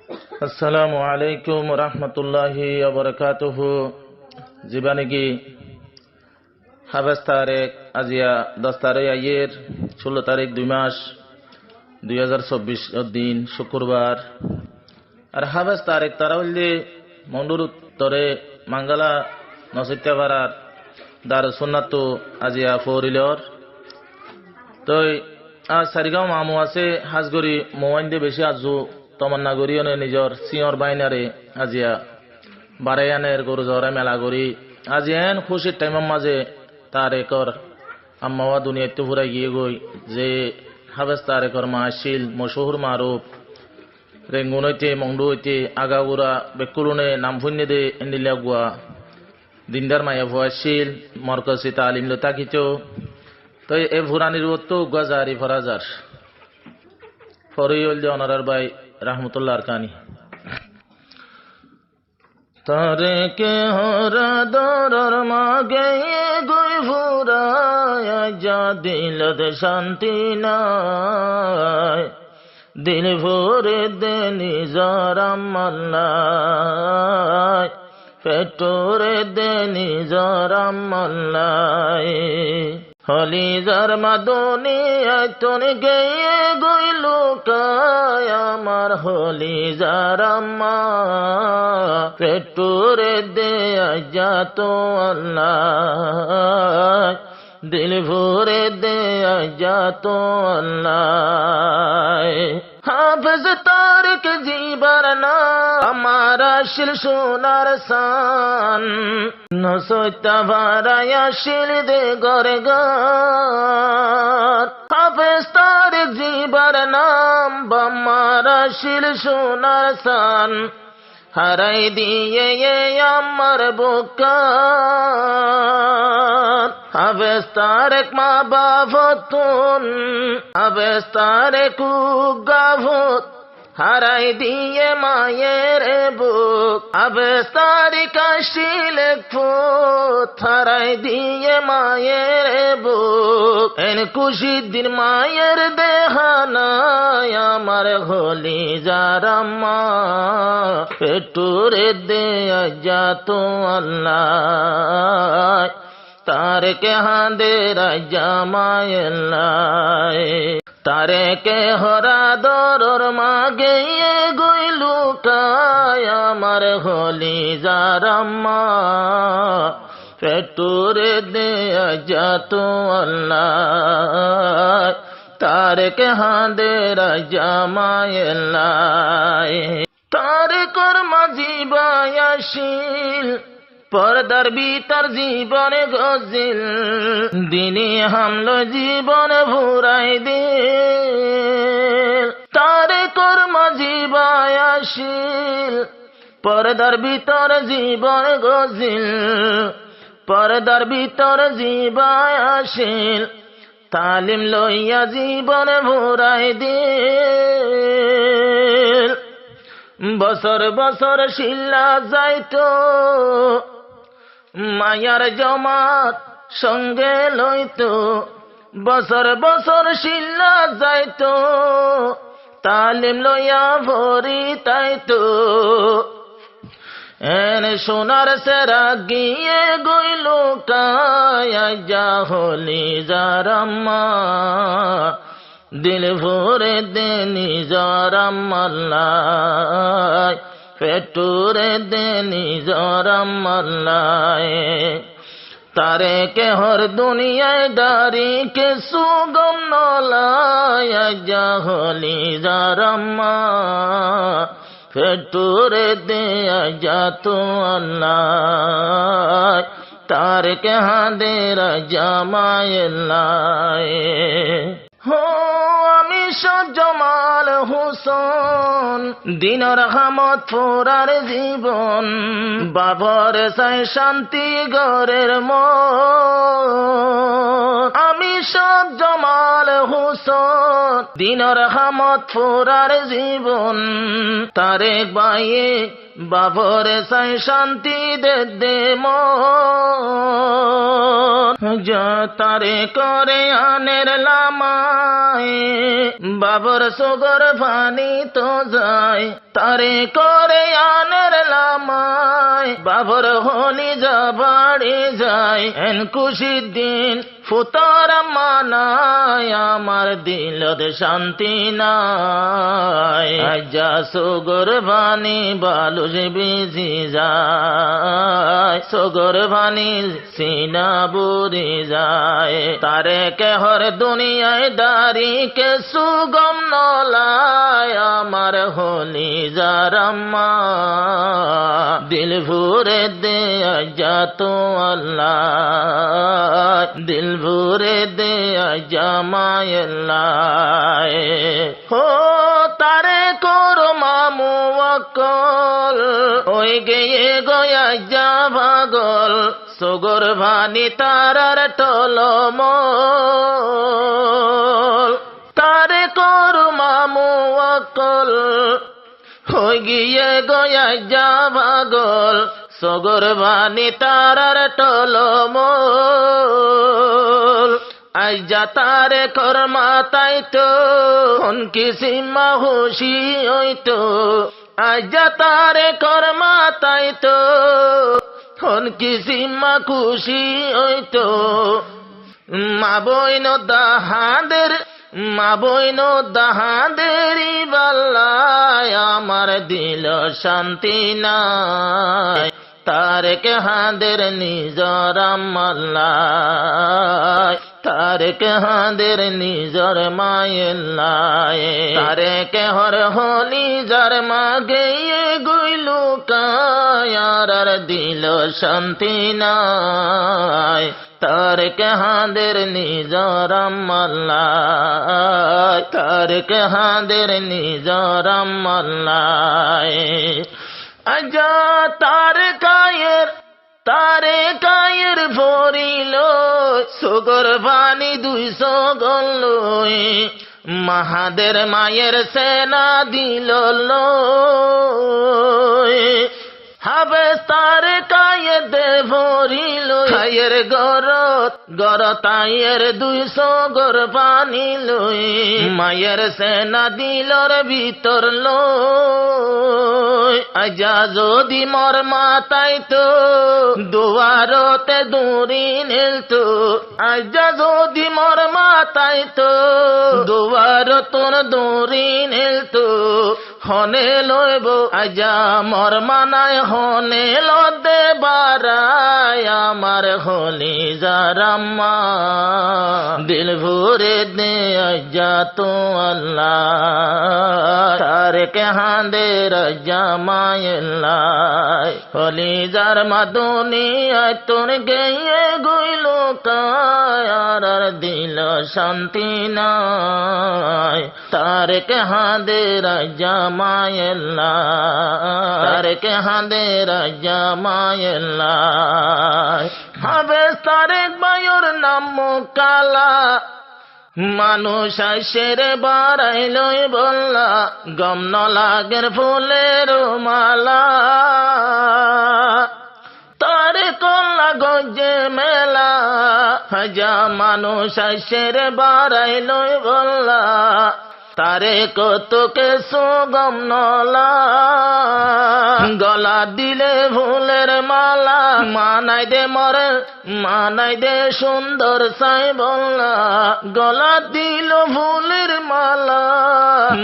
আসসালামু আলাইকুম রহমতুল্লাহি ওবরকাতুহু। জীবানিগি হাবেস তারেক আজিয়া 10 তারিখ আইয়ের 16 তারিখ 2 মাস 2024 দিন শুক্রবার। আর হাবেস তারেক তারা হইলে মন্ডুর উত্তরে মাঙ্গালা নসিত্যাপাড়ার দারুস সুন্নাত আজিয়া ফরিলর তই আর সারিগাঁও মামু আছে হাজগরি মোয়াইন্দে বেশি আজু তমন্না গরিয়নে নিজর সিয়র বাইনারে আজিয়া বারায়ানের গরু জরে মেলা করি আজি এন খুশির টাইমের মাঝে তার একর আম্মাওয়া দুনিয়াতে ফুরাই গিয়ে গই যে হাবেস তার একর মা আসিল মশহুর মারুফ রেঙ্গুন হইতে মংডু হইতে আগাগুড়া বেকুলুনে নাম ফুন্যে দে এন্ডিলিয়াগুয়া দিনদার মায়া ভুয়াশিল মরকসি তালিম লো তাকিত তো এ ভুরানির তো গজারি ফরাজার ফরইল যে অনারার ভাই রহমতুল্লাহর কানি তারে কে হরা দরর মাগে গই ফুরায় যা দিলত শান্তি নাই দিল ভরে দে নিজর আম্মাল্লাই পেটরে দে নিজর আম্মাল্লাই হলি যার মাদনি আইতন গেয়ে গই লুকায় আমার হলি যার আম্মা পেটরে দে আজা তো আল্লাহ দিল ভরে দে আজা তো আল্লাহ হাফেজ তারিক জীবার না আমার আসিল সোনার সান নসইতা ভারায়া শিল দে গরে গান হাফেজ তারিক জীবার নাম বাম্মার আসিল সোনার সান হারাই দিয়ে আমার বুকান হাফেজ তারেক মা বাফতুন হাফেজ তারেক গাভত হারাই দিয়ে মায়ের বুক হাফেজ তারিক আসিল ফুত হারাই দিয়ে মায়ের বুক এন খুশির দিন মায়ের দেহানায় আমার হলি যারাম্মা পেটুরে দে আজা তো আল্লাহ তারে কে হাঁদে রাজা মায়েল্লাই তারে কে হরা দরর মাগে গই লুকায় আমার হলি যারাম্মা পেটুরে দে আজা তো আল্লাহ তারে কে হাঁদে রাজা মায়েল্লাই তারে কর্মা জীবায়াশীল পর্দার ভিতর জীবনে গজিল দিনে হামলো জীবন ভুরাই দিল তারে কর্ম জীবায়াশীল পর্দার ভিতর জীবন গজিল পর্দার ভিতর জীবায়াশীল তালিম লইয়া জীবন ভুরাই দিল বছর বছর শিল্লা যাইতো মায়ার জমাত সঙ্গে লইতো বছর বছর শিল্লা যাইতো তালিম লইয়া ভরি তাইতো এন সোনার সেরা গিয়ে গইল কায়া হলি যারাম্মা দিল ভরে দে নিজর আম্মাল্লাই পেটুরে দে নিজর আম্মাল্লাই তারে কে হর দুনিয়ায় দারি কে সুগম নলাই আজা হলি যারাম্মা পেটুরে দে আজা তো আল্লাহ তারে কে হাঁদে রাজা মায়েল্লাই হো আমি সজ্জমাল হুসন দিনর হামত ফোরার জীবন বাবর সাই শান্তি গরের মন আমি শোক জমাল হুসন দিনর হামত ফুরার জীবন তারেক বাইয়ে বাবর সাই শান্তি দে মন যা তারে করে আনের লামায় বাবর সুগর ভানি তো যায় তারে করে আনের লামায় বাবর হলি যা বাড়ি যায় এন খুশির দিন ফুতার মানায় আমার দিলত শান্তি নাই যা সুগর ভানি বালুজ বিজি যায় সুগর ভানি সিনা বুড়ি যায় তারে কে হর দুনিয়ায় দারি কে সুগম নলায় আমার হলি যারাম্মা দিল ভরে দে যা তো আল্লাহ দিল ভরে দে জামায়াল্লাহ হো তারে করো মামু অকল ওই গিয়ে গয়া যা ভাগল সুগর ভানি তারার টলমল তারে করো মামু অকল ওই গিয়ে গয়া যা ভাগল সুগর ভানি তারার টলমল আই যা তারে কর মাতাই তো উনকি সীমা খুশি হইতো আই যা তারে কর মাতাই তো উনকি সীমা খুশি হইতো মা বইন দাহাদের বাল্লায় আমার দিল শান্তি নাই তারেক হাঁদের নিজর মাল্লায় তারেক হাঁদের নিজর মায়েল্লায় তারেক হর হলি যার মাগে গইলু কায়ার দিল শান্তি নাই তারেক হাঁদের নিজর মাল্লায় তারেক হাঁদের নিজর মাল্লায় আজা তারে কায়ের ভরিল সুগর ভানি 200 গল মাহাদের মায়ের সেনা দিল হাবে তারে কায়ে দে ভরিল খায়ের গর তাইয়ের 200 গর পানি লই মায়ের সেনা দিলর ভিতর লই আজা যদি মর মাতাই তো দুয়ারতে দূরি নিলতো আজা যদি মর মাতাই তো দুয়ার তোর দূরি নিলতো হনে লইব আজা মর মানায় হনে লদে বারায় আমার হলি যারাম্মা দিল ভরে দে আজা তো আল্লাহ তারেক হাঁদের জামায়াল্লাহ হলি যার দুনিয়ায় তোর গেয়ে গইল কায়ার দিল শান্তি নাই তারেক হাঁদের জামায়াল্লাহ তারেক হাঁদের জামায়াল্লাহ হবে তারেক বায়ুর নাম কালা মানুষ আইসের বাড়াইলই বললা গম ন লাগের ফুলের মালা তারে কল্লা গজে মেলা হাজা মানুষ আইসের বাড়াইলই বললা তারে কতকে সুগম নলা গলা দিলে ফুলের মালা মানাই দে সুন্দর সাই বললা গলা দিল ফুলের মালা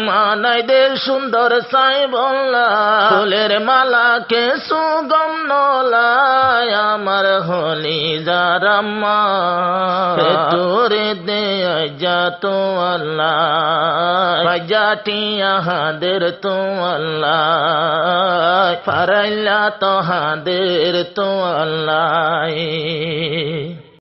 মানাই দে সুন্দর সাই বললা ফুলের মালা কে সুগম নলায় আমার হলি যারাম্মা তোরে দে যা তো আল্লাহ জাটিয়া হাদের তো আল্লাহ ফারাইলা তো হাদের তো আল্লাহ